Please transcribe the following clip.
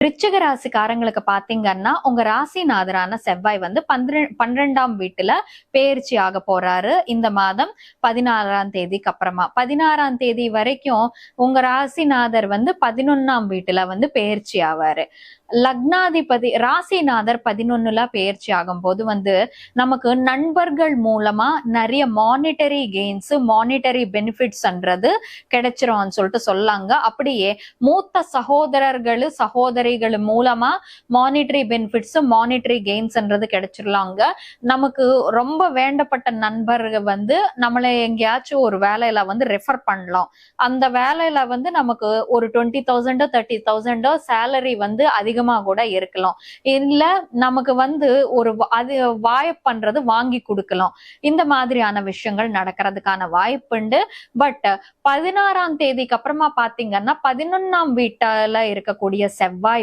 விருச்சிக ராசிக்காரங்களுக்கு பாத்தீங்கன்னா உங்க ராசிநாதரான செவ்வாய் வந்து 12ஆம் வீட்டுல பெயர்ச்சி ஆக போறாரு. இந்த மாதம் 16ஆம் தேதிக்கு அப்புறமா 16ஆம் தேதி வரைக்கும் உங்க ராசிநாதர் வந்து 11ஆம் வீட்டுல வந்து பெயர்ச்சி ஆவாரு. லக்னாதிபதி ராசிநாதர் 11ல பெயர்ச்சி ஆகும் போது வந்து நமக்கு நண்பர்கள் மூலமா நிறைய மானிட்டரி கெயின்ஸ் மானிட்டரி பெனிஃபிட்ஸ்ன்றது கிடைச்சிரும்னு சொல்லிட்டு சொல்லாங்க. அப்படியே மூத்த சகோதரிகள் மூலமா மானிட்டரி பெனிஃபிட்ஸ் மானிட்டரி கெயின்ஸ்ன்றது கிடைச்சிடலாங்க. நமக்கு ரொம்ப வேண்டப்பட்ட நண்பர்கள் வந்து நம்மளை எங்கேயாச்சும் ஒரு வேலையில வந்து ரெஃபர் பண்ணலாம். அந்த வேலையில வந்து நமக்கு ஒரு 20,000 30,000 சேலரி வந்து அதிகமா கூட இருக்கலாம். இல்ல நமக்கு வந்து ஒரு அது வாய்ப்பு பண்றது வாங்கி கொடுக்கலாம். இந்த மாதிரியான விஷயங்கள் நடக்கிறதுக்கான வாய்ப்புண்டு. பட் 16ஆம் தேதிக்கு அப்புறமா பாத்தீங்கன்னா 11ஆம் வீட்டுல இருக்கக்கூடிய செவ்வாய்